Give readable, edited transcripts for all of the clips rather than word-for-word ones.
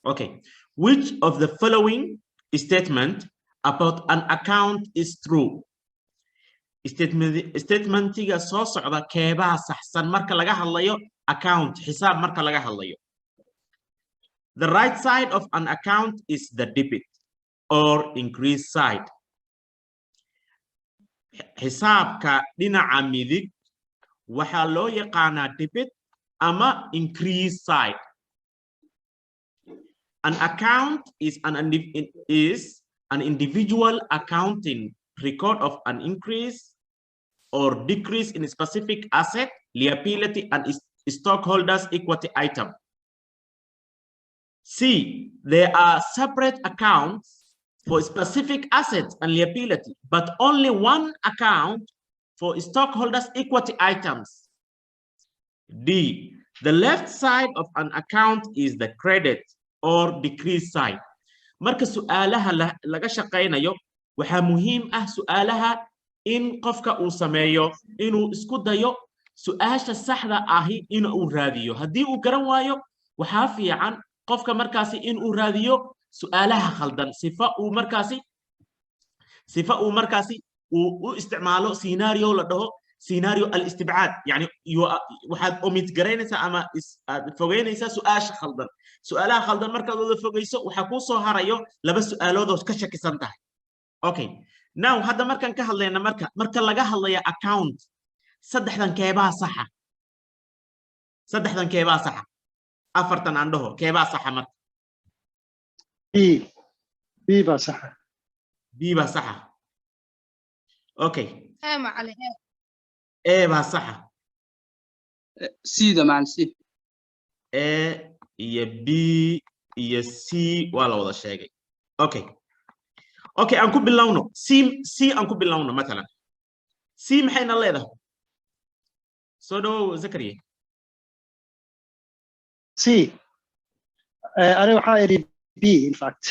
Okay. Which of the following statement about an account is true? Statementiga soo socda keebaa saxsan marka laga hadlayo account xisaab marka laga hadlayo. The right side of an account is the debit or increase side. Xisaabka dhinaca midig waxaa loo yaqaanaa debit ama increase side. An account is an individual accounting record of an increase or decrease in a specific asset, liability, and stockholders' equity item. C, there are separate accounts for specific assets and liability, but only one account for stockholders' equity items. D, the left side of an account is the credit or decrease side. Marka su'aalaha laga shaqeynayo waxaa muhiim ah su'aalaha in qofka uu sameeyo inuu isku dayo su'aasha saxda ahi inuu raadiyo. Haddii uu garan waayo waxaa fiican qofka markaasi inuu raadiyo su'aalaha khaldan sifa uu markaasi uu isticmaalo scenario la dhaho scenario al-istibcaad, yani waxaad omit garaynaysaa ama fogeynaysaa su'aasha khaldan. Su'aalaha khaldan markaad wada fogeyso waxaa kuu soo harayo laba su'aalood oo ka shakisan tahay. Okay, now hadda markaan ka hadlayna marka laga hadlaya account saddexdan keebaa saxa? Saddexdan keebaa saxa? afartan aan dhaho keebaa saxa marka? B baa saxa. B baa saxa. Okay. معلم A baa saxa. C da macalin C. A iyo B iyo C waa la wada sheegay. Okay. Okay, aan ku bilowno. C aan ku bilowno مثلا. C maxayna leedahay? Soo dhawow Zakariya. C. أنا waxaa idhi B in fact.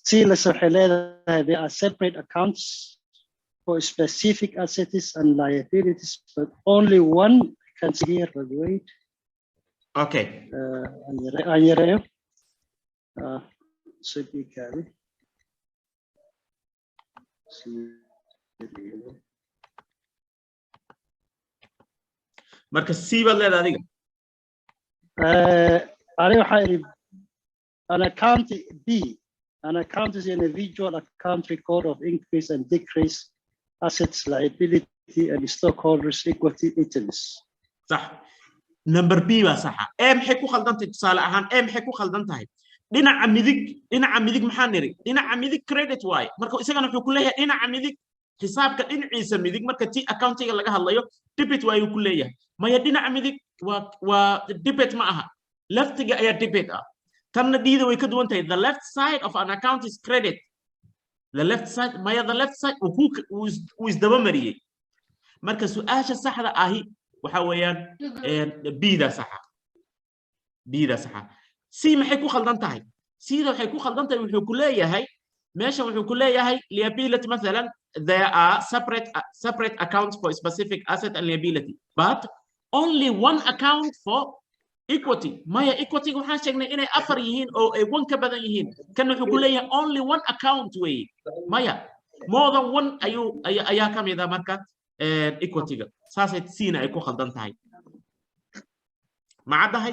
C waxay leedahay there are separate accounts for specific assets and liabilities, but only one can see here. But wait. Okay. Anyareyo. Should be carried. Marka C baad leedahay adiga. أنا waxaa idhi an account B. An account is an individual account record of increase and decrease assets, liability, and stockholders' equity items. صح. Number B baa saxa. A maxay ku khaldantahay tusaale ahaan? A maxay ku khaldantahay? Dhinaca midig maxaa niri? Dhinaca midig credit waaye. Marka isagana wuxuu ku leeyahay dhinaca midig xisaabka dhinaciisa midig marka tii accountiga laga hadlayo debit waaye ku leeyahay. Maya dhinaca midig waa debit ma aha. Leftiga ayaa debit ah. Tanna dhiida way ka duwan tahay. The left side of an account is credit. The left side the left side uu isdaba mariyay. Marka su'aasha saxda ahi waxa weeyaan B da saxa. B da saxa. C maxay ku khaldan tahay? C da waxay ku khaldan tahay wuxuu ku leeyahay meesha wuxuu ku leeyahay liability مثلا there are separate accounts for specific asset and liability, but only one account for equity. Maya equity waxaan sheegnay inay afar yihiin oo ay one ka badan yihiin. Kan wuxuu ku leeyahay only one account way. Maya more than one ayaa ka mid ah marka equity-ga. Saasay siina ay ku khaldan tahay. Ma caddahay?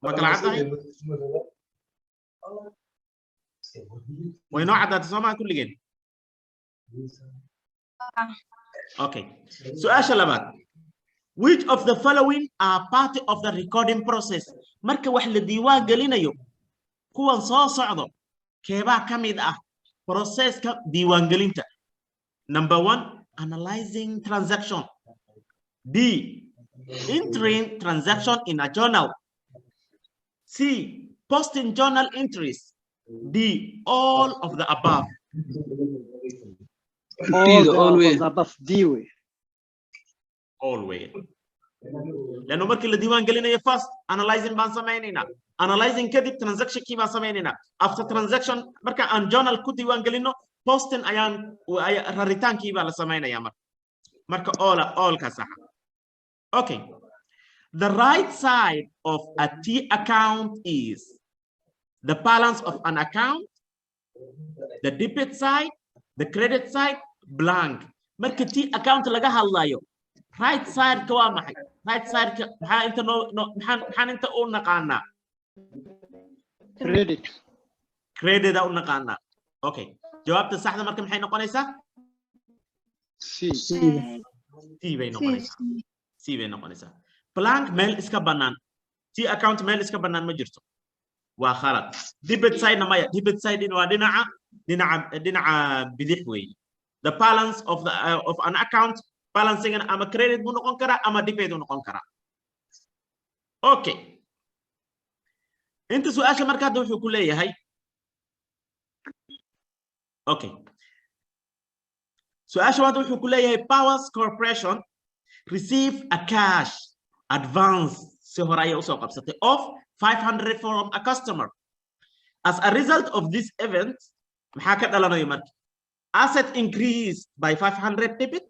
Ma kala caddahay? Way noo caddaatay Soomaa kulligeen? Okay. Su'aasha labaad. Which of the following are part of the recording process? Marka wax la diiwaan gelinayo kuwan soo socdo keebaa ka mid ah processka diiwaan gelinta? Number 1, analyzing transaction. B, entering transaction in a journal. C, posting journal entries. D, all of the above. All of the above. D way. Always. لأنه مركي اللي ديوان قلنا first analyzing بان سمينينا analyzing كذب transaction كي بان سمينينا after transaction مركا an journal كود ديوان قلنا posting أيان راريتان كي بان سمينا يا مركا all كسحة. Okay. The right side of a T account is the balance of an account, the debit side, the credit side, blank. Marka T account laga hadlayo, right side ka waa maxay? Right side ka maxaa inta u naqaanaa? Credit. Credit u naqaanaa. Okay. Jawaabta saxda marka maxay noqonaysaa? C. C bay noqonaysaa. C bay noqonaysaa. Blank meel iska bannaan. T account meel iska bannaan ma jirto. waa khalad. Debit side na maya. Debit side waa dhinaca bidix weeye. The balance of an account balancing ama credit buu noqon karaa ama debit buu noqon karaa. Okay. Inta su'aasha marka hadda wuxuu ku leeyahay. Okay. Su'aasha hadda wuxuu ku leeyahay Powers Corporation receive a cash advance si hore ayay usoo qabsatay of 500 from a customer. As a result of this event, maxaa ka dhalanayo marka? Asset increased by 500 debit,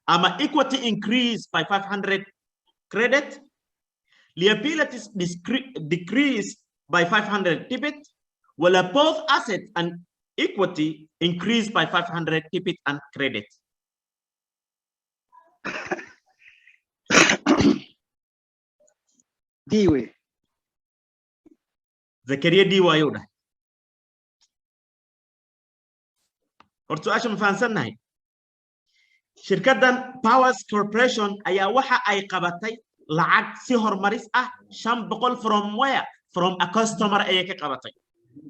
ama equity increased by 500 credit, liabilities decreased by 500 debit, wala both asset and equity increased by 500 debit and credit. D way. Zakaria D waayo dhahay. Horta su'aasha ma fahansannahay. Shirkaddan Powers Corporation ayaa waxa ay qabatay lacag si hormaris ah 500 from where? From a customer ayay ka qabatay.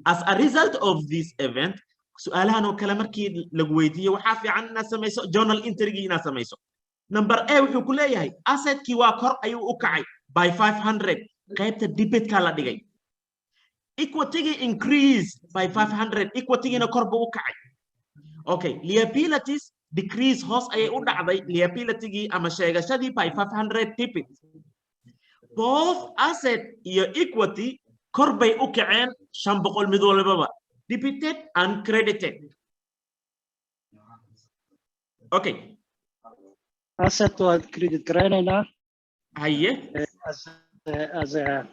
As a result of this event, su'aalahan oo kale markii lagu weydiiyo waxaa fiican inaad samayso journal entry inaad samayso. Number A wuxuu ku leeyahay assetkii waa kor ayuu u kacay by 500 qaybta debit ka la dhigay. Equity increased by 500 equity na kor buu u kacay. Okay, liabilities decrease hoos ayay u dhacday liability ama sheegashadii by 500 debit. Both asset iyo equity kor bay u kaceen 500 mid walbaba debited and credited. Okay. Asset was credit granina. Haye. As a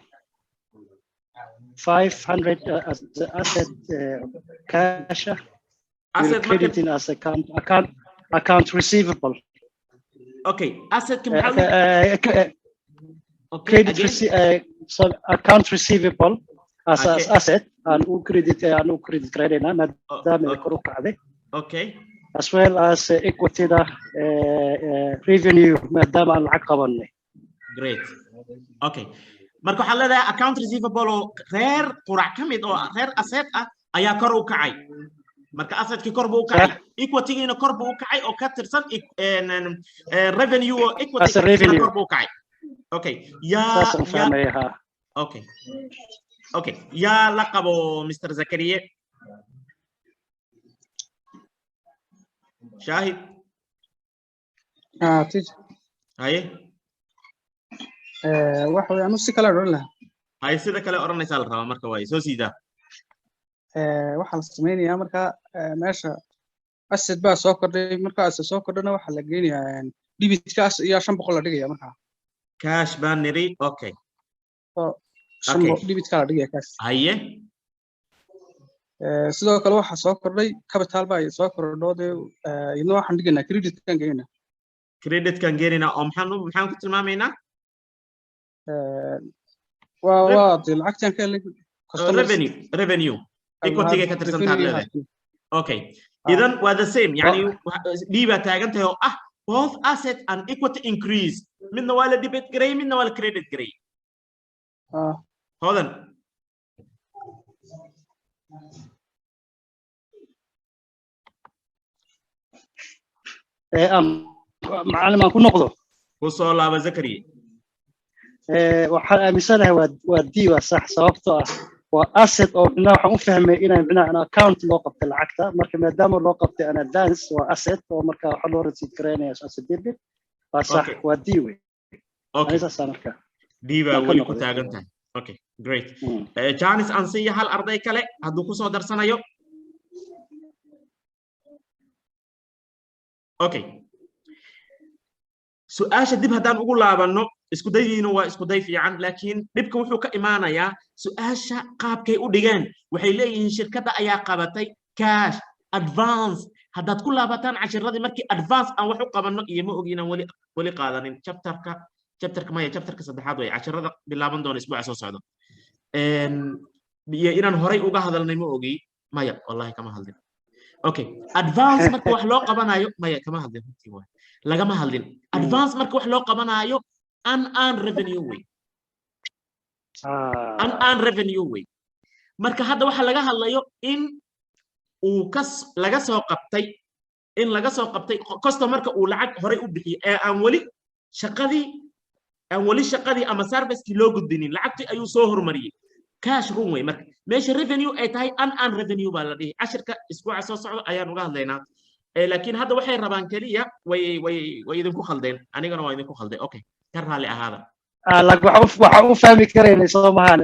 500 as the asset cash. Asset crediting as account receivable. Okay. Asset credit so account receivable as asset and credit granina. Okay. As well as equity revenue madama aan lacag qabanay. Great. Okay. Marka waxa leedahay account receivable oo reer qurac kamid oo reer asset ah ayaa kor u kacay. Marka assetkii kor buu u kacay, equity-giina kor buu u kacay oo ka tirsan revenue oo equity kor buu u kacay. Okay. Okay. Okay. Ya la qabo Mr. Zakaria. Shahid. Teacher. Haye. waxa weeyaan si kala oran lahaa. Haye sida kale oranaysa la rabaa marka way soo siida. Waxa la sameeyaa marka meesha asset baa soo kordhay marka asset soo kordhana waxa la geenayaa debit kaas iyo 500 la dhigaya marka. Cash baan niri. Okay. oo 500 debit ka la dhigaya kaas. Haye. sidoo kale waxa soo kordhay capital baa soo kordhooday iyadoo waxaan dhiganaa credit kan geeyna. Credit kan geeyna oo maxaan ku tilmaamaynaa? waa lacagtan ka revenue equity ka tirsan tahay. Okay. Idan waa the same yani dhiba taagantahay oo ah both asset and equity increase midna waa la debit garay midna waa la credit garay. Hodan معلم aan ku noqdo ku soo laaba Zakaria. waxaan aaminsanahay waa D waa sax sababtoo ah waa asset oo waxaan u fahmay inaan account loo qabtay lacagta marka maadaama loo qabtay an advance waa asset oo marka waxa loo receive gareynaya asset debit waa sax waa D way. Okay. Aysa marka D baa wali ku taagan tahay. Okay, great. Janice aan siiya hal arday kale hadduu ku soo darsanayo. Okay. Su'aasha dib haddaan ugu laabano isku daydiina waa isku day fiican laakiin dhibka wuxuu ka imaanayaa su'aasha qaabkay u dhigeen waxay leeyihiin shirkadda ayaa qabatay cash advance haddaad ku laabataan cashiradii markii advance aan wax u qabanno iyo ma ogiinaan weli qaadanin chapterka maya chapterka saddexaad way cashirada bilaaban doona isbuuca soo socdo iyo inaan horay uga hadalnay ma ogi maya wallahi kama hadlin okay advance marka wax loo qabanayo maya kama hadlin lagama hadlin advance marka wax loo qabanayo unearned revenue way unearned revenue way marka hadda waxa laga hadlayo in uu laga soo qabtay customerka uu lacag horay u bixiyay ee aan wali shaqadii ama servicekii loo gudbinin lacagtii ayuu soo hormariyay cash room way marka meesha revenue ay tahay unearned revenue baa la dhihi cashirka isbuuca soo socdo ayaan uga hadlaynaa laakiin hadda waxay rabaan kaliya way idinku khaldeen anigana waa idinku khalday okay ka raali ahaada waxa u fahmi karayna Soomahan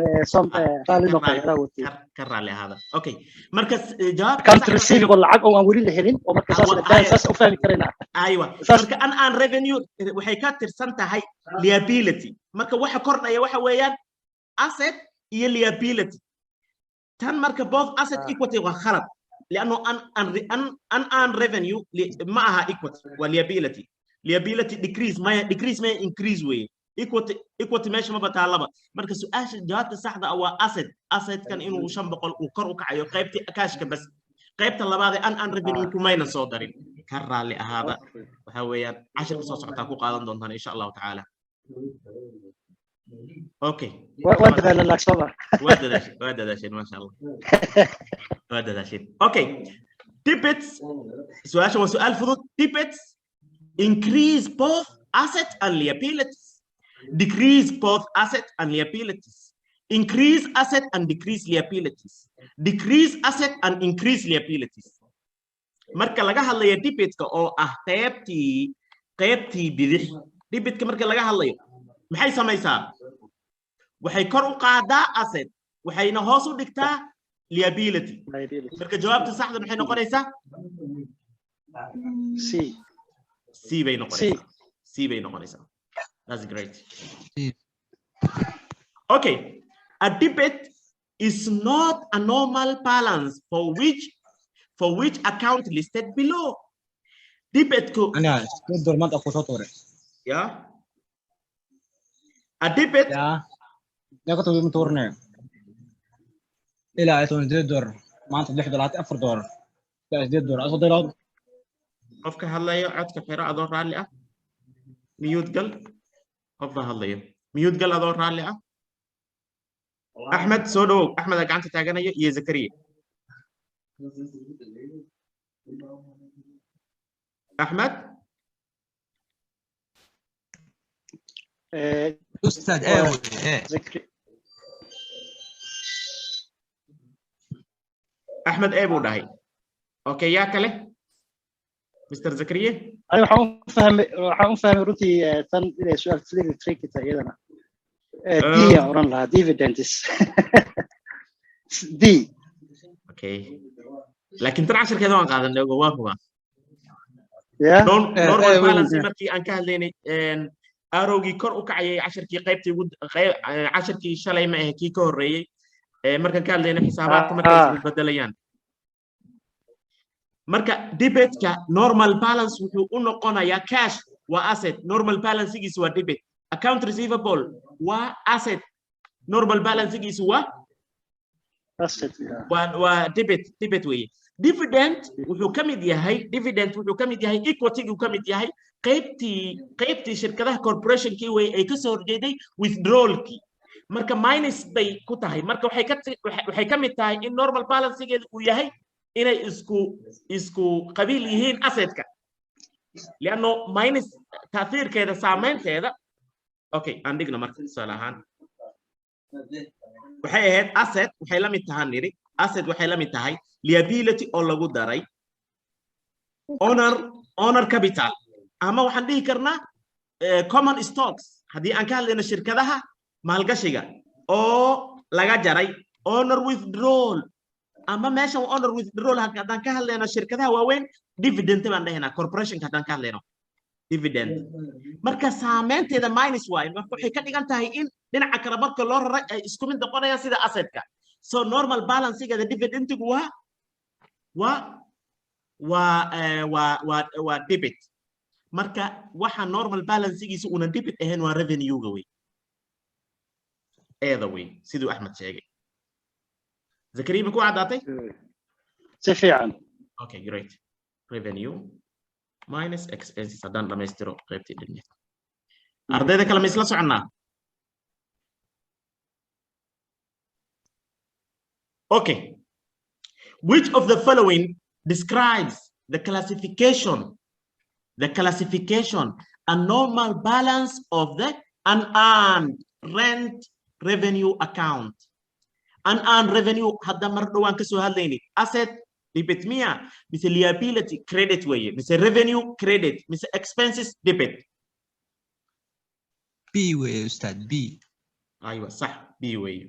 raali noqon ka raali ahaada okay marka jawaab account receivable lacag oo aan wali la helin oo marka saas u fahmi karayna aywa marka unearned revenue waxay ka tirsan tahay liability marka waxa kordhaya waxa weeyaan asset iyo liability tan marka both asset equity waa khalad لانه unearned revenue ما aha equity waa liability decrease ما increase way equity meesha ma bataalaba marka su'aasha jawaabta saxda ah waa asset kan inuu 500 uu kor u kacayo qaybtii caashka bas qaybta labaad ee unearned revenue kumayna soo darin ka raali ahaada waxa weeyaan cashirka soo socota ku qaadan doontaan insha Allah taala okay وانت لك صبر وادد ما شاء الله وادد okay tippets سؤال فضول tippets increase both assets and liabilities decrease both assets and liabilities increase asset and decrease liabilities decrease asset and increase liabilities marka laga hadlayo tippetska oo ah qaybtii bidix tibbetka marka laga hadlayo maxay samaysaa waxay kor u qaadaa asset waxayna hoos u dhigtaa liability marka jawaabta saxda maxay noqonaysaa C bay noqonaysaa that's great okay a debit is not a normal balance for which account listed below debit ko yeah a debit يا كنت بمتورنا إلى عشان $8 ما أنت $4 $4 $8 أصدر قفك هلا عدك حراء دور رالعة ميوت قل قفك هلا ميوت قل دور رالعة أحمد سودو أحمد أنت تاجنا يا زكريا أحمد أستاذ أحمد أبو داهي أوكي يا كله مستر زكريا أنا waxaan fahmay runtii tan inay su'aal sida tricky tahay iyadana D oran lahaa dividends D أوكي لكن ترى 10 كذا وان قاعدين جوابه normal balance markii aan ka hadlaynay arowgii kor u kacayay 10kii qaybtii 10kii shalay ma ah kii ka horeeyay markaan ka hadlaynay xisaabaadka markay isku bedelayaan marka debitka normal balance wuxuu u noqonayaa cash waa asset normal balancegiisu waa debit account receivable waa asset normal balancegiisu waa asset waa debit weeye dividend wuxuu kamid yahay equity uu kamid yahay qaybtii shirkadaha corporationkii way ay ka soo horjeeday withdrawalkii marka minus bay ku tahay marka waxay kamid tahay in normal balancegeedu uu yahay inay isku qabiil yihiin assetka liano minus taathirkeeda saameynteeda okay aan dhigno marka tusaale ahaan waxay ahayd asset waxay la mid tahay niri asset waxay la mid tahay liability oo lagu daray honor capital ama waxaan dhihi karnaa common stocks haddii aan ka hadlayno shirkadaha maalgashiga oo laga jaray honor withdrawal ama meeshan honor withdrawal haddaan ka hadlayno shirkadaha waaweyn dividend baan dhahaynaa corporationka haddaan ka hadlayno dividend marka saameynteeda minus y marka waxay ka dhigan tahay in dhinaca kale marka loo raray ay isku mid noqonayaan sida assetka so normal balance-ga dividendigu waa debit marka waxa normal balance-giisa una debit ahayn waa revenue-ga wey eeda wey siduu Axmed sheegay Zakariya ma ku cadaatay si fiican okay great revenue minus expenses haddaan dhamaystiro qaybtii dhinac ardayda kale ma isla soconnaa okay which of the following describes the classification and normal balance of the unearned rent revenue account unearned revenue hadda mar dhawaan ka soo hadlayni asset debit miya mise liability credit weye mise revenue credit mise expenses debit B weye ustaad B aywa sax B weye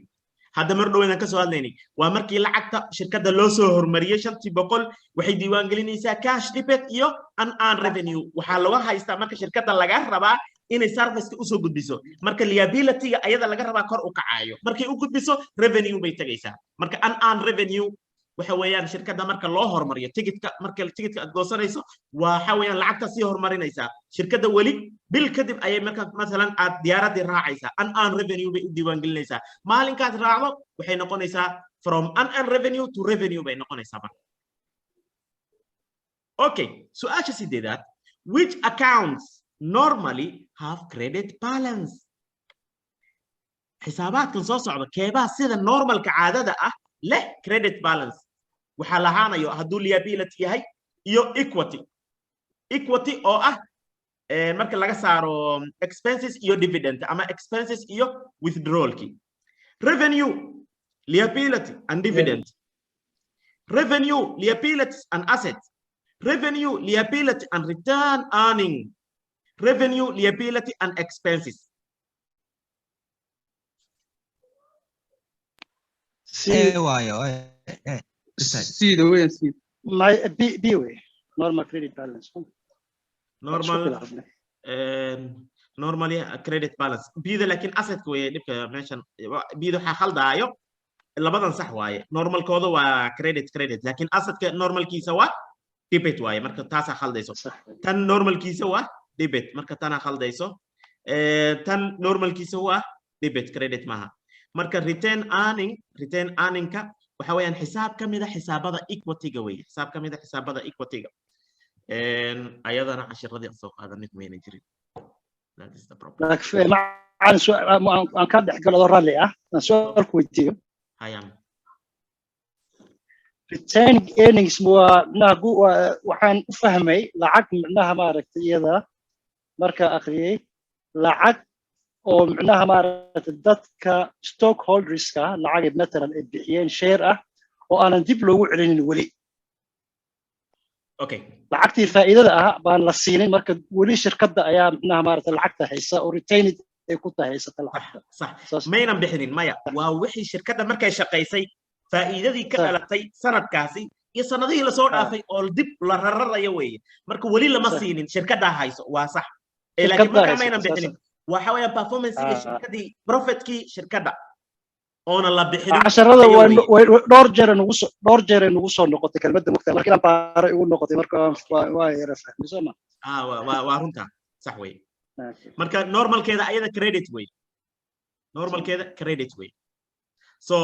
hadda mar dhawaan ka soo hadlayni waa markii lacagta shirkadda loo soo hormariyay 500 waxay diiwaan gelinaysaa cash debit iyo unearned revenue waxa laga haystaa marka shirkadda laga rabaa inay service u soo gudbiso marka liability-ga ayada laga rabaa kor u kacayo markay u gudbiso revenue bay tagaysaa marka unearned revenue waxa weeyaan shirkadda marka loo hormariyo ticketka marka ticketka aad goosanayso waxa weeyaan lacagta sii hormarinaysaa shirkadda wali bil kadib ayay marka mesela aad diyaaradii raacaysaa unearned revenue bay u diiwaan gelinaysaa maalinkaad raacdo waxay noqonaysaa from unearned revenue to revenue bay noqonaysaa marka okay su'aasha sideedaad which accounts normally have credit balance xisaabaadkan soo socda keebaa sida normalka caadada ah leh credit balance waxa lahaanayo hadduu liability yahay iyo equity oo ah marka laga saaro expenses iyo dividend ama expenses iyo withdrawalki revenue liability and dividend revenue liabilities and assets revenue liability and return earning revenue liability and expenses waayo سيد وين سيد my B way normal credit balance normally credit balance bida laakiin asset way dhibka meeshan bida waxa khaldaayo labadan sax waaye normal kooda waa credit laakiin assetka normalkiisa waa debit waaye marka taas khaldayso tan normalkiisa waa debit marka tan khaldayso tan normalkiisa waa debit credit maaha marka return earning ka waxa weeyaan xisaab kamid ah xisaabada equity-ga weeye xisaab kamid ah xisaabada equity-ga ayadana cashiradii soo qaadanid weyna jirin that is the problem macaan aan ka dhex galo rally ah aan su'aal ku weydiiyo hayam return earnings waxaan u fahmay lacag macnaha maaragtay iyada marka akhriyay lacag oo macnaha maaragtay dadka stockholderska lacag matalan ay bixiyeen share ah oo aanan dib loogu celinin weli okay lacagtii faa'iidada ah baan la siinin marka weli shirkadda ayaa macnaha maaragtay lacagta haysa oo retained ay ku tahay haysata lacagta sax maynan bixinin maya waa wixii shirkadda markay shaqaysay faa'iidadii ka dhalatay sanadkaasi iyo sanadihii la soo dhaafay oo dib la rararayo weeye marka weli lama siinin shirkadda hayso waa sax laakiin marka maynan bixinin waxa weeye performance-ga shirkadii profit-kii shirkadda oona la bixinin casharada dhowr jeer nagu soo noqotay kelmadda waqti laakiin aan baaro ugu noqotay marka waa yara fahmay soo ma waa runta sax weeye marka normalkeeda ayada credit weeye normalkeeda credit weeye so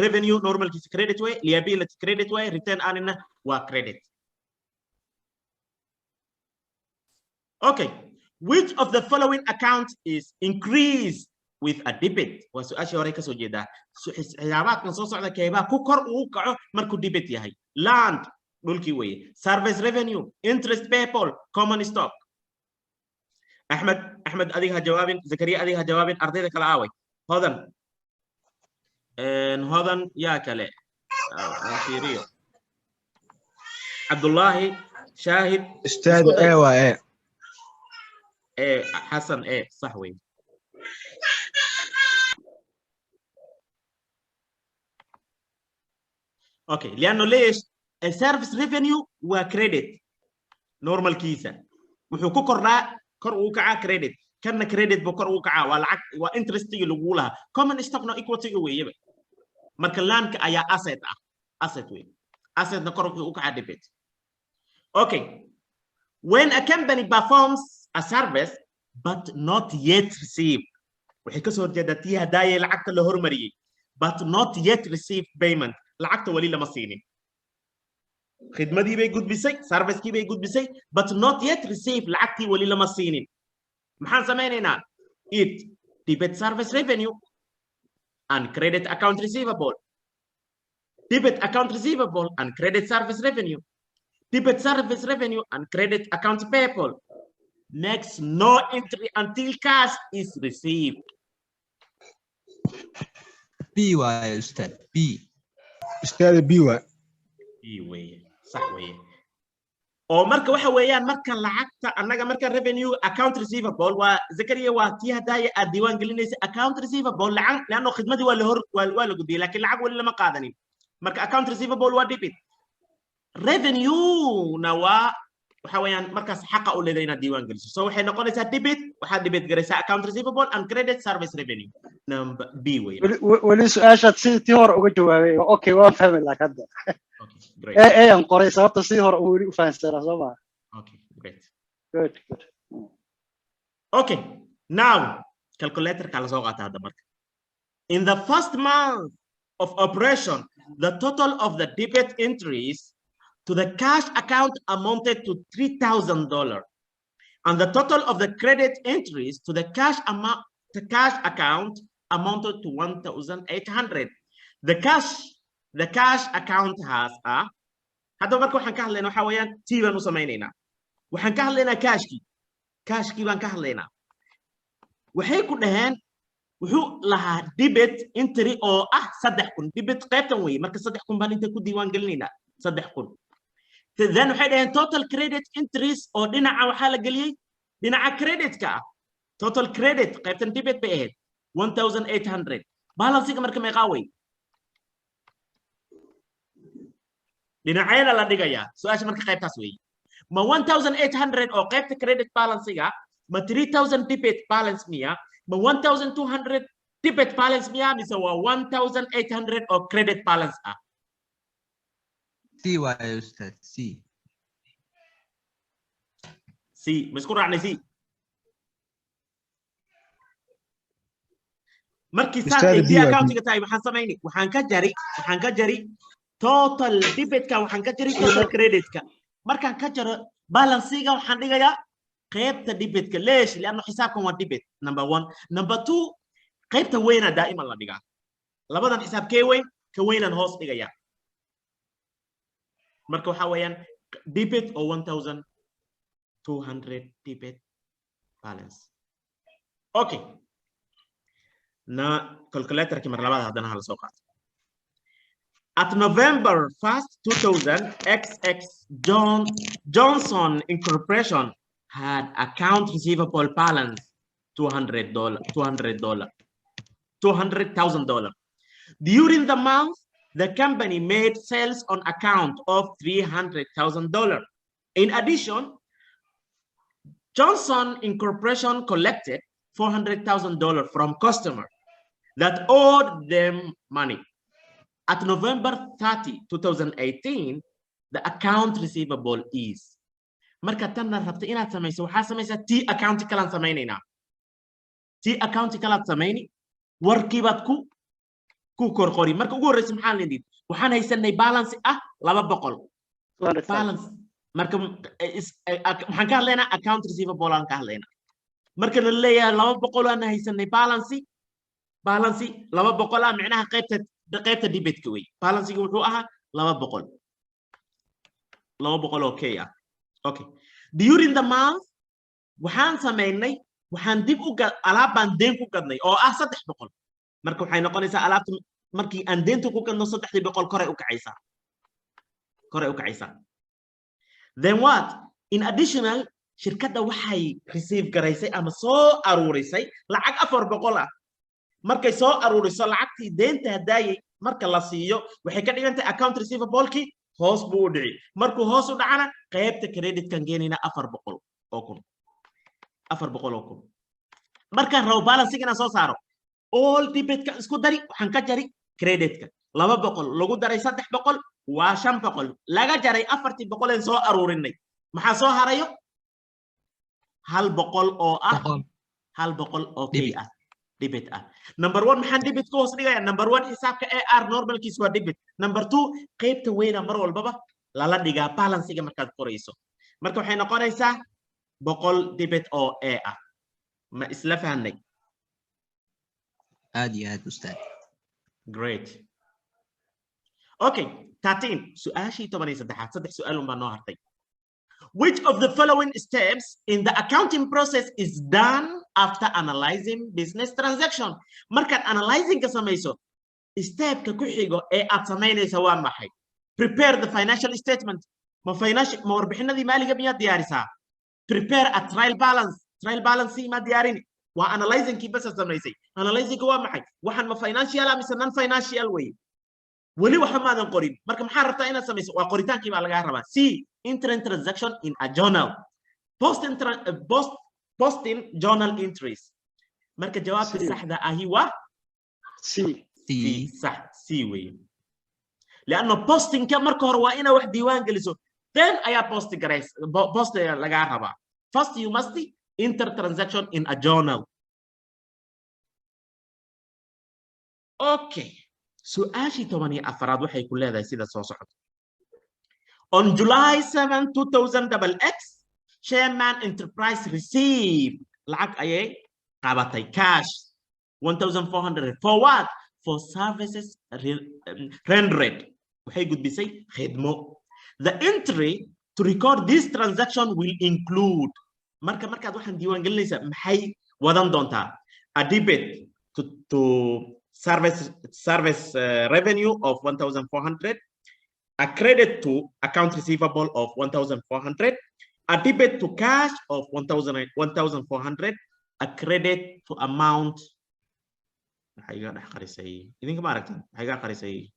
revenue normalkiisa credit way liability credit way return earning waa credit okay which of the following accounts is increased with a debit waa su'aashii hore ka soo jeedaa xisaabaadkan soo socda keebaa ku kor uu kaco markuu debit yahay land dhulkii weeye service revenue interest payable common stock axmed adiga ha jawaabin zakariya adiga ha jawaabin ardayda kala aaway hodan yaa kale fiiriyo cabdullaahi shaahid استاذ ايوه حسن صح وين اوكي لانه ليش السيرفيس ريفينيو وكريدت نورمال كيسه wuxuu ku kordhaa kor uu kacaa credit kana credit buu kor uu kacaa waa lacag waa interestiga lagu lahaa common stockna equity-ga weeyaba marka laanka ayaa asset wey assetna kor uu kacaa debit okay when a company performs a service but not yet received waxay ka soo horjeedaa tii hadaayay lacagta la hormariyay but not yet received payment lacagta wali lama siinin khidmadii bay gudbisay service-kii bay gudbisay but not yet received lacagtii wali lama siinin maxaan samaynaynaa it debit service revenue and credit account receivable debit account receivable and credit service revenue debit service revenue and credit account payable makes no entry until cash is received B waaye ustaad B استاذ بيوا weeye sax weeye oo marka waxa weeyaan marka lacagta annaga marka revenue account receivable waa zakariya waa tii hadaaya aad diiwaan gelinaysa account receivable lacag laano khidmadii waa la gudbiyay laakiin lacag wali lama qaadanin marka account receivable waa debit revenue na waa waxa weeyaan markaas xaqa u leedahay inaad diiwaan geliso so waxay noqonaysaa debit waxaad debit garaysaa account receivable and credit service revenue number B weeye weli su-aashaad sidii hore uga jawaabay okay waan fahmay laakiin hadda okay great aan qoray sababta sidii hore uu weli u fahansanaa soo ma okay great good okay now calculator kala soo qaata hadda marka in the first month of operation the total of the debit entries to the cash account amounted to $3,000 and the total of the credit entries to the cash account amounted to 1,800 the cash account has a hadda marka waxaan ka hadlaynaa waxa weeyaan tii baan u samaynaynaa waxaan ka hadlaynaa cashkii baan ka hadlaynaa waxay ku dhaheen wuxuu lahaa debit entry oo ah 3,000 debit qaybtan weeye marka 3,000 baan inta ku diiwaan gelinaynaa 3,000 then waxay dhaheen total credit entries oo dhinaca waxaa la geliyey dhinaca credit-ka ah total credit qaybtan debit bay ahayd 1,800 balance-ga marka meeqaa wey dhinaceeda la dhigayaa su-aasha marka qaybtaas weeye ma 1,800 oo qaybta credit balance-ga ma 3,000 debit balance miya ma 1,200 debit balance miya mise waa 1,800 oo credit balance ah C waaye ustaad C ma isku raacnay C markii saacadii accountiga tahay waxaan samaynay waxaan ka jari total debit-ka waxaan ka jari total credit-ka markaan ka jaro balance-ga waxaan dhigayaa qaybta debit-ka leesh laano xisaabkan waa debit number 1 number 2 qaybta weyna daa'iman la dhigaa labadan xisaabkee weyn ka weynan hoos dhigayaa marka waxa weeyaan debit oo 1,200 debit balance okay na calculator-ki mar labaad haddana hala soo qaato at November 1st 2000 XX Johnson Incorporation had account receivable balance $200,000 during the month the company made sales on account of $300,000 in addition Johnson Incorporation collected $400,000 from customers that owed them money. At November 30, 2018, the account receivable is. Marka tanna rabta inaad samayso waxaa samaysaa T account kalaan samaynaynaa. T account kalaad samayni warkii baad ku korqori marka ugu horreysa maxaan leeyahay waxaan haysanay balance ah 200 balance marka waxaan ka hadlaynaa account receivable aan ka hadlaynaa marka la leeyahay 200 aan haysanay balance 200 ah macnaha qaybta debit-ka wey balance-ga wuxuu ahaa 200 okay ah okay during the month waxaan samaynay waxaan dib u alaab baan deen ku gadnay oo ah 300 marka waxay noqonaysaa alaabta markii aan deenta ku gadno 300 kore u kacaysaa then what in additional shirkadda waxay receive garaysay ama soo aruurisay lacag 400 ah markay soo aruuriso lacagtii deenta hadaayay marka la siiyo waxay ka dhigantay account receivable-kii hoos buu u dhici markuu hoos u dhacana qaybta credit kan geenayna 400 oo kun 400 oo kun marka raw balance ina soo saaro all debit ka isku dari waxaan ka jari credit ka 200 lagu daray 300 waa 500 laga jaray 400 ee soo aruurinay maxaa soo harayo 100 oo ah 100 oo kay ah debit ah number 1 maxaan debit ko hoos dhigaya number 1 xisaabka AR normal kiis waa debit number 2 qaybta weyna mar walbaba lala dhigaa balance iga markaad qorayso marka waxay noqonaysaa 100 debit oo A ah ma isla fahanay عادي أستاذ. great okay 13 سؤاشي طبعا يصدحات صدح سؤال ما نهارتي which of the following steps in the accounting process is done after analyzing business transaction markat analyzing ka samayso step ka ku xigo ee aad samaynaysa waa maxay prepare the financial statement ma financial ma warbixinadii maaliga miyaa diyaarisaa prepare a trial balance ma diyaarini waa analyzing kii bas samaysay analyzing waa maxay waxan ma financial ama non financial way wali waxa ma adan qorin marka maxaa rabtaa inaad samayso waa qoritaankii baa laga rabaa c interim transaction in a journal posting journal entries marka jawaabta saxda ahi waa C صح سي وي لانه بوستنج كم مركه هو انا واحد ديوان جلسوا then ايا بوست جريس بوست لغا ربا first you must enter transaction in a journal okay سؤاشي 8 افراد waxay ku leedahay sida soo socota on July 7 2000 x Chairman Enterprise received lacag ayay qabatay cash 1400 for what for services rendered waxay gudbisay khidmo the entry to record this transaction will include markaad waxaan diiwaan gelinaysaa maxay wadan doontaa a debit to service revenue of 1400 a credit to account receivable of 1400 a debit to cash of 1400 a credit to amount حاجه دح قريسay idinka ma aragtaan حاجه قريسay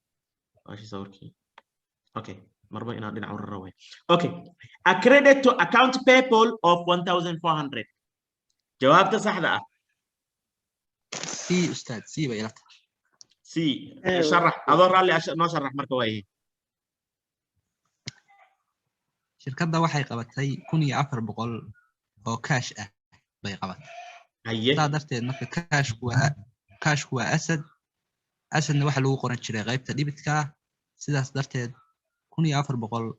waashi sawirkii okay marba ina dhinac u raraway okay a credit to account payable of 1400 jawaabta saxda ah سي أستاذ سي بيلات. سي شرح أظهر لي نو شرح مركه وايه شركة waxay qabatay 1400 oo cash ah bay qabatay haye darteed marka cash waa asadna waxa lagu qoran jiray qaybta dhibitka sidaas darteed 1400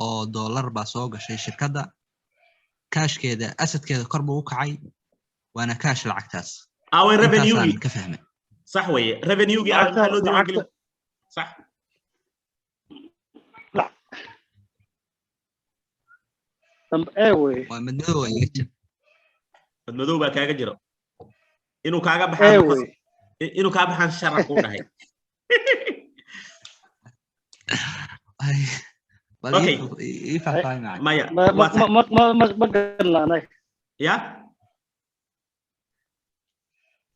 oo dollar baa soo gashay shirkadda cashkeeda asadkeeda kor buu u kacay waana cash lacagtaas away revenue ka fahmay صح ويه revenue gi aan loo diiwaan gelin صح لا طب ايوه waa madmadow ay jirto madmadow baa kaaga jiro inuu kaaga baxaan sharax u dhahay okay ifahmay maya ما قلنا انا يا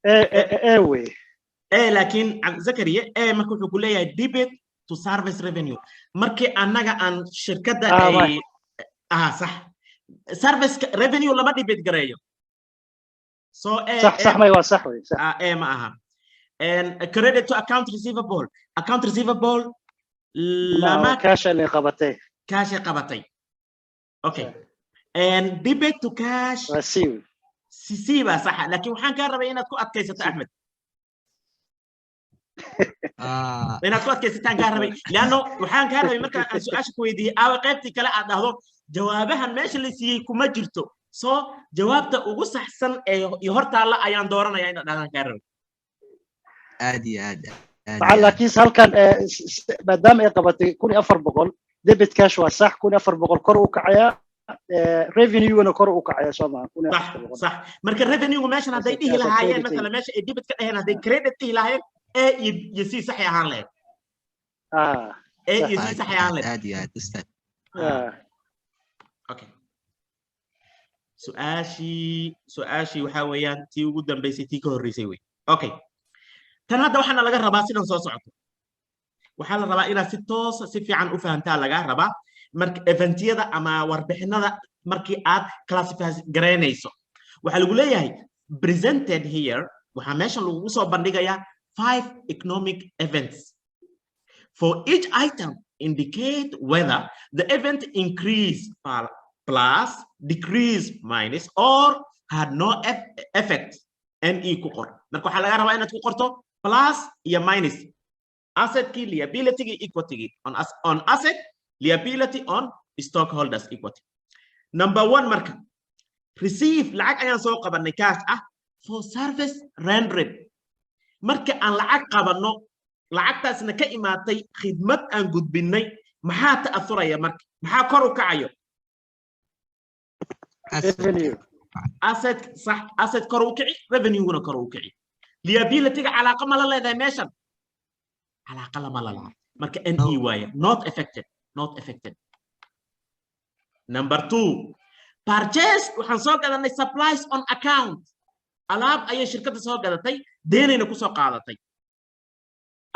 ايوه لكن زكريا marka wuxuu ku leeyahay debit to service revenue markii anaga aan shirkadda ay صح service revenue lama debit gareeyo so صح ما هو صح صح ما aha and credit to account receivable lama كاش اللي قبطيه cash qabatay okay and debit to cash سي با صح لكن waxaan ka rabay inaad ku adkaysato Ahmed inaad ku adkaysataan ka rabay laano waxaan ka rabay marka aan su'aasha ku weydiiyay aawa qaybtii kale aad dhahdo jawaabahan meesha la siiyay kuma jirto soo jawaabta ugu saxsan ee hortaala ayaan dooranayaa inaad dhahdaan ka rabay aad laakiin halkan maadaama ay qabatay 1400 debit cash waa sax 1400 kor u kacaya revenue wana kor u kacaya Soomaaliya صح marka revenue meeshan haday dhihi lahaayeen mesela meesha ay debit ka dhaheen haday credit dhihi lahaayeen A iyo C sax ahaan lahayd A iyo C sax ahaan lahayd aad ustaad okay su'aashi waxa weeyaan tii ugu dambeysay tii ka horeysay way okay tan hadda waxaana laga rabaa sidan soo socoto waxaa la rabaa inaad si toos si fiican u fahantaa laga rabaa marka eventiyada ama warbixinada markii aad classify garaynayso waxa lagu leeyahay presented here waxa meeshan lagu soo bandhigayaa 5 economic events for each item indicate whether the event increase plus decrease minus or had no effect NE ku qor marka waxa laga rabaa inaad ku qorto plus iyo minus asset key liability equity on asset liability on stockholders equity number 1 marka receive lacag ayaan soo qabanay cash ah for service rendered marka aan lacag qabanno lacagtaasna ka imaatay khidmad aan gudbinay maxaa ta'asuraya marka maxaa kor u kacayo asset صح asset kor u kici revenue guna kor u kici liability ga calaaqa ma la leedahay meeshan calaaqa lama la laha marka NE waaye not affected number 2 purchase waxaan soo gadanay supplies on account alaab ayay shirkadda soo gadatay deenayna ku soo qaadatay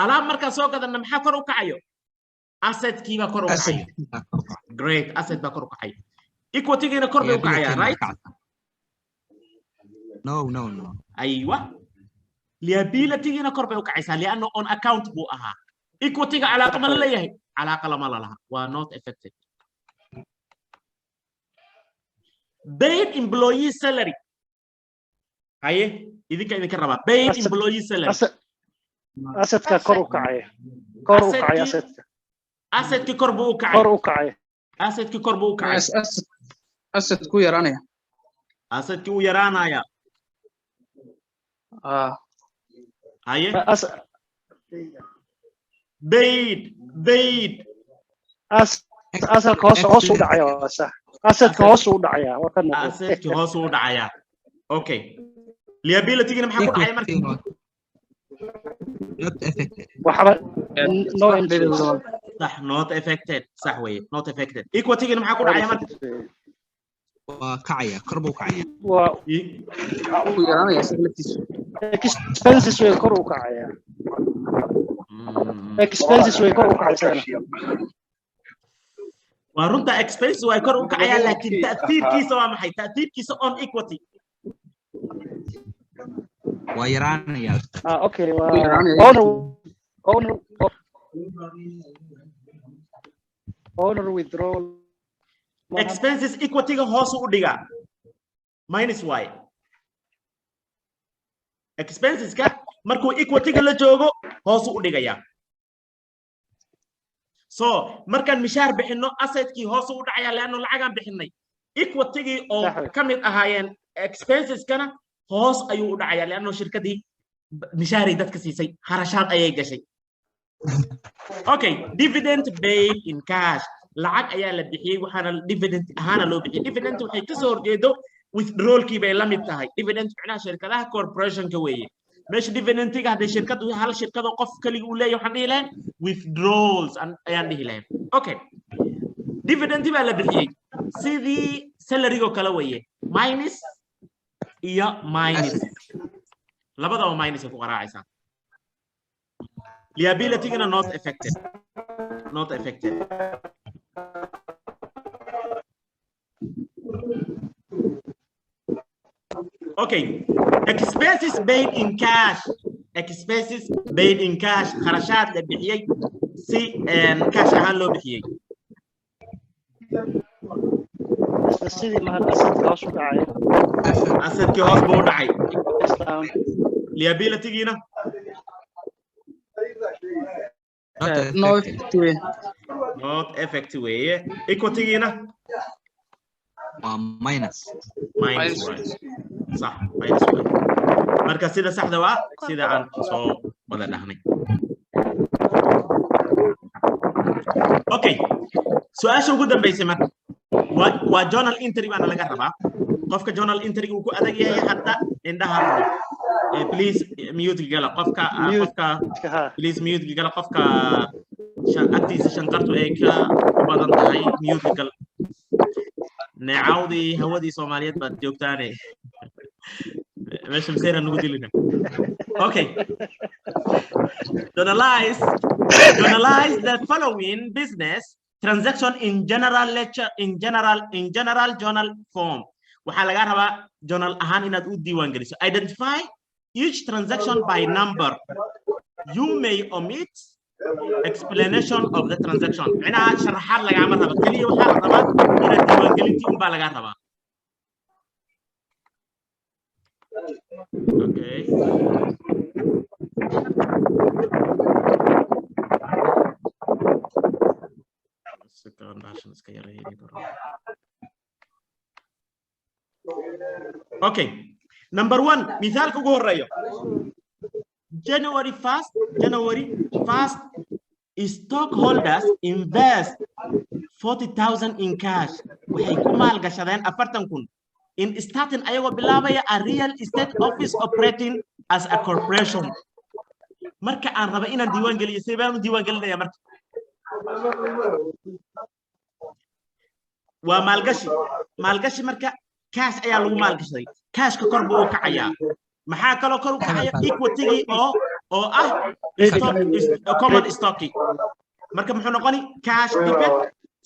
alaab marka soo gadanna maxaa kor u kacayo asset kiiba kor u kacayo great asset ba kor u kacayo equity gina kor u kacaya right no ايوه liability gina kor bay u kacaysaa liano on account buu ahaa equity ga calaaqa ma la leeyahay calaaqa lama laha waa not affected paid employee salary haye idinka rabaa paid employee salary asset ka kor u kacaya asset ki kor buu u kacay asset ki kor buu u kacay asset ku yaraanaya asset ki u yaraanaya haye paid asset hoos u dhacaya asset hoos u dhacaya asset hoos u dhacaya okay liability gina maxaa ku dhacay marka not affected waxba not affected صح ويه not affected equity gina maxaa ku dhacay marka waa kacaya kor buu kacaya ku yaraanaya laftiisu expenses way kor u kacaya expenses way kor u kacaysaa waa runta expenses way kor u kacaya laakiin ta'thirkiisa waa maxay ta'thirkiisa on equity waa yaraanaya okay owner withdrawal expenses equity ga hoos u dhiga minus y expenses ka markuu equity ga la joogo hoos u dhigaya so markaan mishaar bixino asset ki hoos u dhacaya laano lacagaan bixinay equity gi oo kamid ahaayeen expenses kana hoos ayuu u dhacaya laano shirkadii mishaari dadka siisay harashaad ayay gashay okay dividend paid in cash lacag ayaa la bixiyay waxaana dividend ahaana loo bixiyay dividend waxay ka soo horjeedo withdrawal kii bay la mid tahay dividend macnaha shirkadaha corporation ka weeye meesha dividend ga haday shirkadu hal shirkado qof kaliya uu leeyahay waxaan dhihi lahayn withdrawals ayaan dhihi lahayn okay dividend baa la bixiyay sidii salary go kala weeye minus iyo minus labadaba minus ku qaraacaysaa liability gana not affected okay expenses paid in cash kharashaad la bixiyay si cash ahaan loo bixiyay sidii mahad asset hoos u dhacay asset ki hoos buu dhacay liability gina not effective way equity gina minus صح minus marka sida saxda waa sida aan soo wada dhahnay okay su'aasha ugu dambeysay marka waa journal entry bana laga rabaa qofka journal entry uu ku adag yahay hadda indhaha please mute gala qofka please mute gala qofka agtiisa shanqartu ay ka badan tahay mute gala neecawdii hawadii Soomaaliyeed baad joogtaane meesha miseera nagu dilina okay journalize that following business transaction in general lecture in general journal form waxaa laga rabaa journal ahaan inaad u diiwaan geliso identify each transaction by number you may omit explanation of the transaction macnaha sharaxaad lagama rabo kaliya waxaa la rabaa inaad diiwaan gelintii un baa laga rabaa okay okay number 1 مثالك ugu horeeyo January 1st stockholders invest 40,000 in cash waxay ku maal gashadeen 40,000 in starting ayagoo bilaabaya a real estate office operating as a corporation marka aan raba inaan diiwaan geliyo seebaan diiwaan gelinaya marka waa maalgashi marka cash ayaa lagu maalgashaday cashka kor buu u kacayaa maxaa kaloo kor u kacaya equity oo ah common stock marka muxuu noqoni cash ticket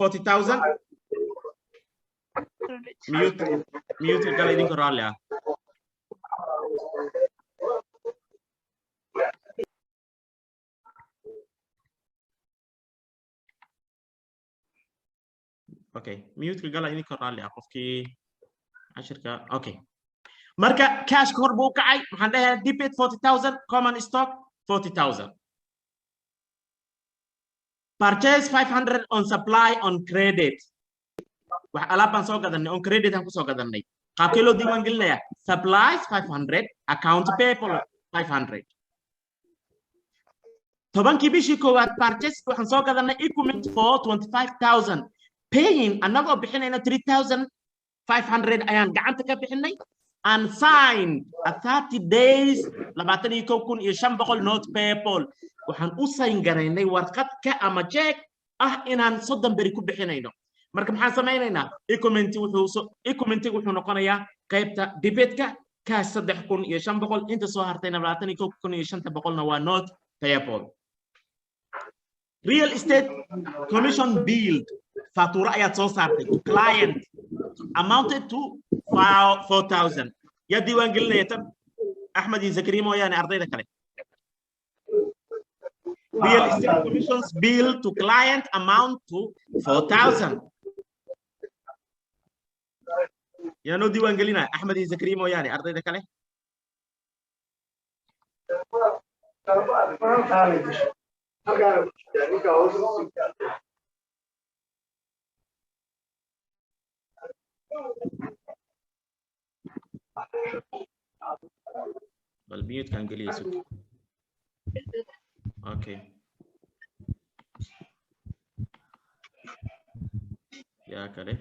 40,000 mute kala idinka raalli ah okay mute kala idinka raalli ah qofkii ashirka okay marka cash kor buu kacay waxaan dhahay debit 40,000 common stock 40,000 purchase 500 on supply on credit wax alaabaan soo gadanay on credit aan ku soo gadanay qaabkee loo diiwaan gelinaya supplies 500 account payable 500 tobankii bishii koowaad purchase waxaan soo gadanay equipment for 25,000 paying anagoo bixinayna 3,500 ayaan gacanta ka bixinay and signed a 30 days 21,500 note payable waxaan u sign garaynay warqad ka ama check ah inaan 30 beri ku bixinayno marka maxaan samaynaynaa equipment wuxuu noqonayaa qaybta debitka cash 3,500 inta soo hartayna 21,500 na waa note payable real estate commission bill fatura ayaad soo saartay client amounted to 4,000 يا ديوان قلنا يا تم احمد زكريا موياني ارضينا كلام real estate commissions bill to client amount to 4,000 يا نو ديوان قلنا احمد زكريا موياني ارضينا كلام بالميوت كان قال لي سكت اوكي يا كله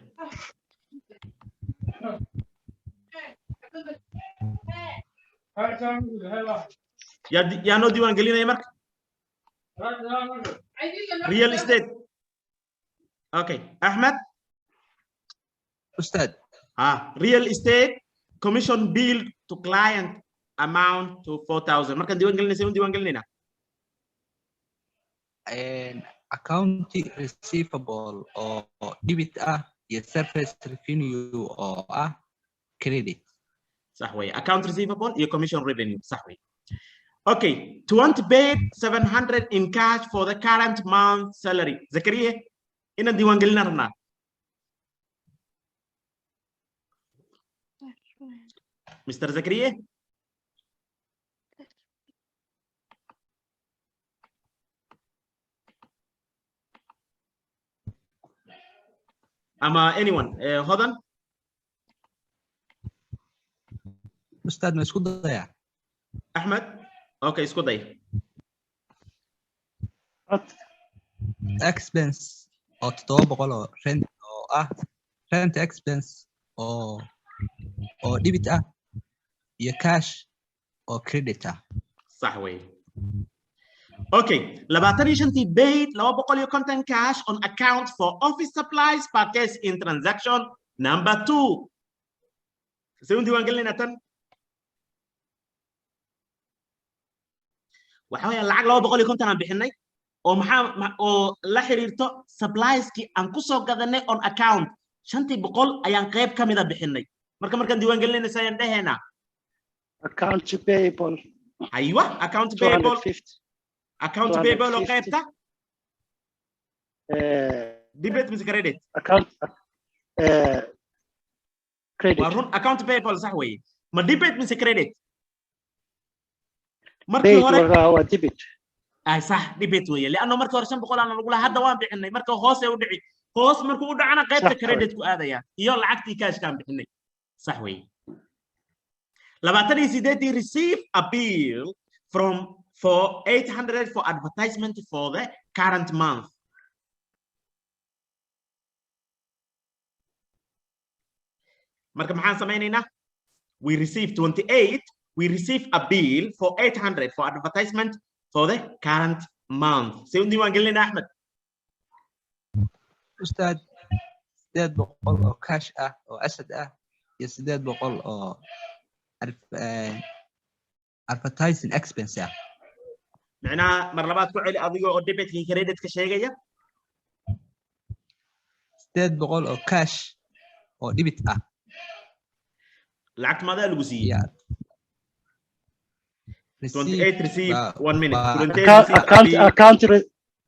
يا نو ديوان قال لنا يا مرك ريال استيت اوكي احمد استاذ real estate commission bill to client amount to 4,000 markan diiwaan gelinaysa diiwaan gelinayna account receivable oo debit ah iyo service revenue oo ah credit صح وي account receivable iyo commission revenue صح وي okay 20 paid 700 in cash for the current month salary Zakaria ina diiwaan gelina rabnaa Mr. Zakaria anyone Hodan استاذ ما اسكو ضيع احمد اوكي اسكو ضيع expense oo 700 rent oo ah rent expense oo debit ah iyo cash oo credit ah صح وي اوكي 25 paid 250 cash on account for office supplies purchase in transaction number 2 سيون ديوان قال لنا تن waxa weeye lacag 250 aan bixinay oo maxaa oo la xiriirto supplieski aan ku soo gadanay on account 500 ayaan qayb ka mid ah bixinay markaan diiwaan gelinayna sayaan dhaheena account payable aywa account payable 250 account payable oo qaybta debit mis credit account credit warun account payable صح weeye ma debit mis credit markii hore waa debit ay صح debit weeye laana markii hore 500 aan lagu lahaa hadda waan bixinay marka hoos ay u dhici hoos markuu u dhacana qaybta credit ku aadaya iyo lacagtii cash kaan bixinay صح weeye 28 receive a bill for 800 for advertisement for the current month. Marka maxaan sameynayna? We receive 28, we receive a bill for 800 for advertisement for the current month. Say diiwaan gelina Ahmed. Ustaad 800 oo cash ah oo asad ah iyo 800 oo advertising expense ah. معناها مر لباد ku celi adiga oo debit ki credit ka sheegaya 800 oo cash oo debit ah lacag maada lagu siiyay 28 receive 1 minute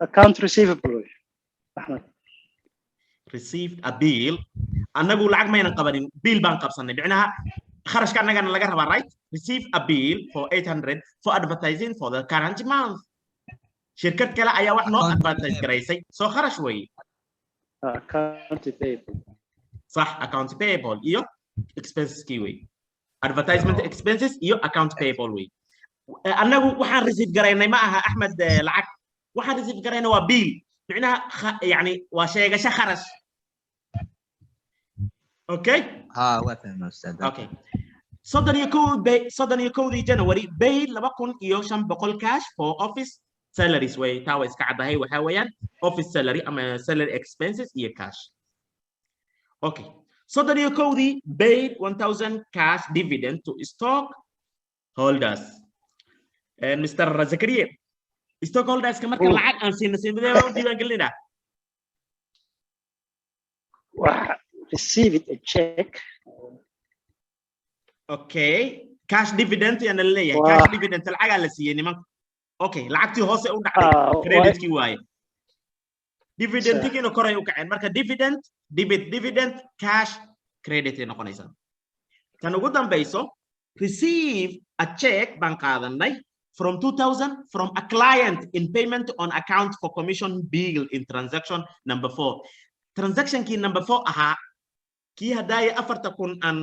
account receivable Ahmed received a bill anagu lacag mayna qabanin bill baan qabsanay bicnaha kharashka anagana laga rabaa right receive a bill for 800 for advertising for the current month shirkad kale ayaa wax noo advertise garaysay soo kharash way account payable صح account payable iyo expenses ki way advertisement expenses iyo account payable way anagu waxaan receive garaynay ma aha Ahmed lacag waxaan receive garaynay waa bill bicnaha yani waa sheegasho kharash okay وافهم استاذ okay صدني كودي جنوري بي 2500 cash for office salaries way tawa iska cadahay waxa weeyaan office salary ama salary expenses iyo cash okay صدني كودي paid 1000 cash dividend to stock holders and Mr. Zakaria stock holders ka marka lacag aan siinay diiwaan gelina received a check. Okay. Cash dividend and leeyahay cash dividend lacag la siiyay niman. Okay, lacagtii hoose u dhacday credit ki waay. Dividend tigina koray u kaceen marka dividend dividend cash credit ay noqonaysaa. Tan ugu dambayso receive a check baan qaadanay from 2000 from a client in payment on account for commission bill in transaction number 4. Transaction key number 4 aha kii hadaya 4000 an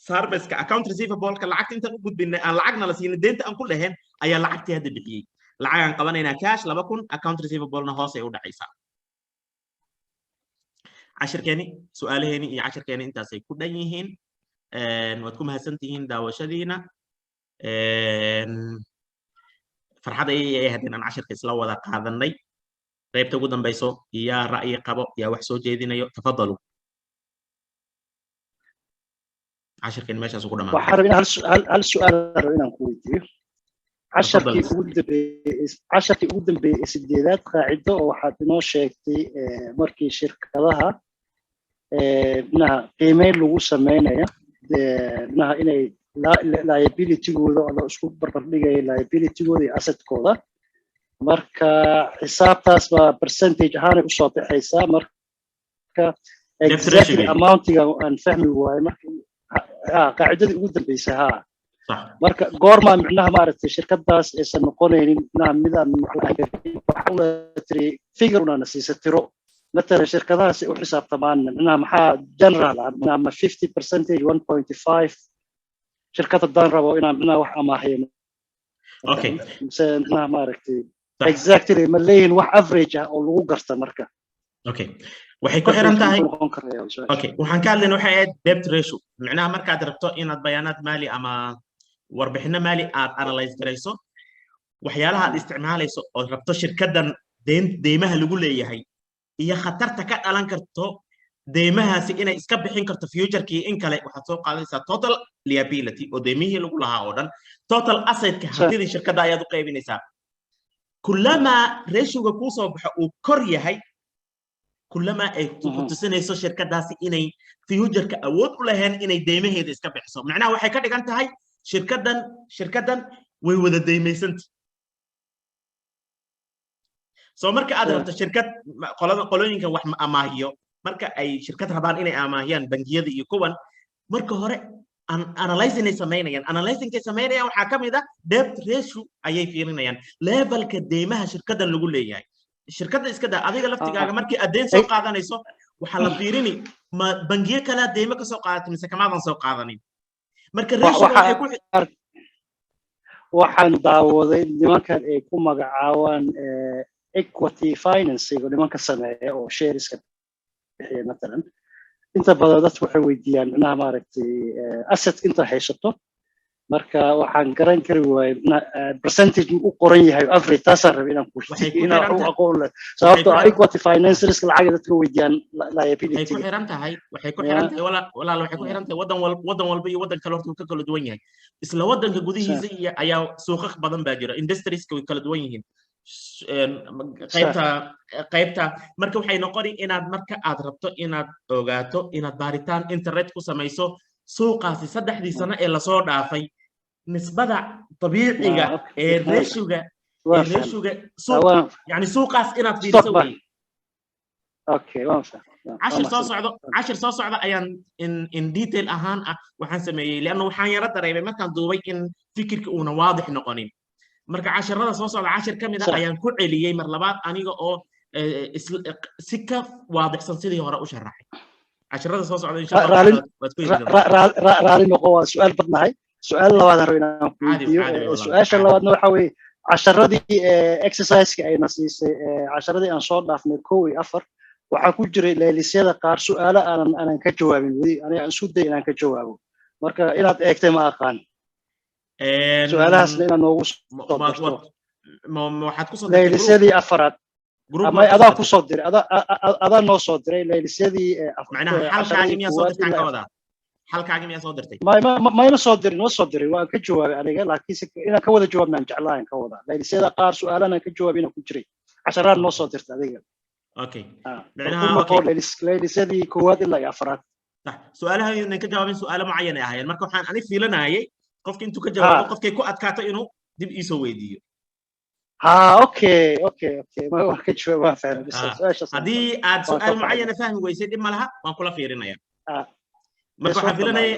service ka account receivable ka lacagta inta u gudbinay aan lacagna la siinay deenta aan ku lahayn ayaa lacagtii hadda bixiyay lacag aan qabanayna cash 2000 account receivable na hoos ay u dhacaysaa cashirkeeni su'aalaheeni iyo cashirkeeni intaas ay ku dhan yihiin waad ku mahadsantihiin daawashadiina farxad ay hadeen aan cashirka isla wada qaadanay qaybta ugu dambayso yaa ra'yi qabo yaa wax soo jeedinayo tafadalo عشركين ماشي اسوق دمان وحارب هل سؤال رأينا كويتي عشركي قدام بسديدات قاعدة وحاتنو شيكتي مركي شركة لها انها ايميل لو سمينا انها اني liability gooda oo isku barbar dhigay liability gooda iyo asset kooda marka xisaabtaas ba percentage ahaan u soo bixaysaa marka exactly amountiga aan fahmi waayo marka قاعدتي ugu dambeysay ha صح marka goorma macnaha maaragtay shirkadaas aysan noqonaynin nidaam waxa tiri figure una nasiisatiro مثلا shirkadaas u xisaabtamaan macnaha maxaa general ama 50% 1.5 shirkada daan rabo inaan macnaha wax amaahayo okay macnaha maaragtay exactly ma leeyin wax average ah oo lagu garta marka okay waxay ku xiran tahay okay waxaan ka hadlaynaa waxa ay debt ratio macnaha markaad rabto inaad bayaanaad maali ama warbixino maali aad analyze garayso waxyaalaha aad isticmaalayso oo rabto shirkadan deymaha lagu leeyahay iyo khatarta ka dhalan karto deymahaasi inay iska bixin karto future-kii in kale waxaad soo qaadaysaa total liability oo deymihii lagu lahaa oo dhan total asset-ka hantidii shirkadda ayaad u qaybinaysaa كلما ريشيو كوسو بحو كوريا هاي كلما اي تسنيسو شركداسي اني فيوجرك اود لهن اني ديمهيدا iska bixiso macnaha waxay ka dhigan tahay shirkadan way wada deemaysan soo marka aad rabto shirkad qolooyinka wax amaahiyo marka ay shirkad rabaan inay amaahiyaan bangiyada iyo kuwan marka hore analyzing ay sameynayaan waxa kamid ah debt ratio ayay fiirinayaan levelka deemaha shirkadan lagu leeyahay shirkadda iska daa adiga laftigaaga markii adeyn soo qaadanayso waxa la fiirini ma bangiye kala deema ka soo qaadatay mise kamaadan soo qaadanin marka ratio waxay ku waxaan daawaday nimankan ay ku magacaabaan equity financing nimanka sameeya oo shareska bixiya مثلا inta badan dadku waxay weydiiyaan macnaha maaragtay asset inta haysato marka waxaan garan kari waayay percentage u qoran yahay average taasaan rabay inaan ku sheego inaan u aqoon leh sababtoo ah equity finance risk lacag dadku weydiiyaan liability waxay ku xiran tahay walaal waxay ku xiran tahay wadan walba iyo wadan kale horta ka kala duwan yahay isla wadanka gudihiisa ayaa suuq badan baa jira industries way kala duwan yihiin qaybta marka waxay noqoni inaad marka aad rabto inaad ogaato inaad baaritaan internet ku samayso suuqaasi 3 sano ee la soo dhaafay nisbada dabiiciga ee ratio-ga suuq yani suuqaas inaad fiiriso way okay waan fahmay 10 soo socda ayaan in detail ahaan waxaan sameeyay laana waxaan yara dareemay markaan duubay in fikirka uuna waadix noqonin marka 10rada soo socda 10 kamid ah ayaan ku celiyay mar labaad aniga oo si ka waadixsan sidii hore u sharaxay 10rada soo socda insha Allah waad ku yeelan raali noqo su'aal badnahay su'aal labaad aan rabaa ku weydiiyo su'aasha labaadna waxa weeye 10radii exercise-ka ay nasiisay 10radii aan soo dhaafnay 1 iyo 4 waxa ku jiray leelisyada qaar su'aalo aanan ka jawaabin wadi aniga aan isku day inaan ka jawaabo marka inaad eegtay ma aqaan su'aalahaasna inaan noogu waxaad ku soo dirtay leelisyadii afaraad ama adaa ku soo diray adaa noo soo diray leelisyadii macnaha halkaaga miyaa soo dirtaan ka wadaa halkaaga miyaa soo dirtay ma ina soo dirin soo diray waan ka jawaabay aniga laakiin inaan ka wada jawaabnaan jeclaan ka wada leelisyada qaar su'aalana ka jawaabina ku jiray 10 noo soo dirtay adiga okay macnaha leelisyadii koowaad ilaa afaraad su'aalaha inaan ka jawaabin su'aalo mucayan ah ayaan marka waxaan ani fiilanayay qofka intuu ka jawaabo qofkay ku adkaato inuu dib ii soo weydiiyo اوكي ما واحد شوي ما فاهم بس هذه عاد سؤال معين فاهم ويسيد ما لها ما كلها فيرنا marka waxaan filanay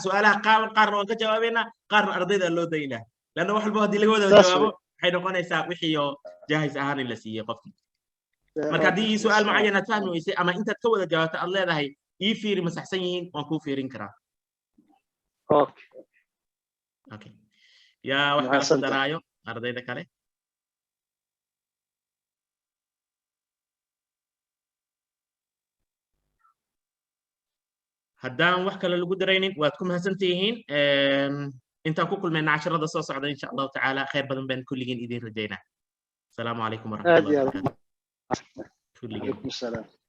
su'aalaha qaar oo ka jawaabina qaar ardayda loo dayna laana wax walba hadii laga wada jawaabo waxay noqonaysaa wixii oo jaahis ahaan in la siiyay qofkii marka hadii su'aal mucayan aad fahmi weysay ama intaad ka wada jawaabto aad leedahay ii fiiri ma saxsan yihiin waan ku fiirin karaa okay ya waxa la daraayo ardayda kale haddaan wax kale lagu daraynin waad ku mahadsantihiin intaan ku kulmayna 10rada soo socda insha Allah taala khayr badan baan kulligiin idin rajaynaa assalaamu calaykum warahmatullahi wabarakatuh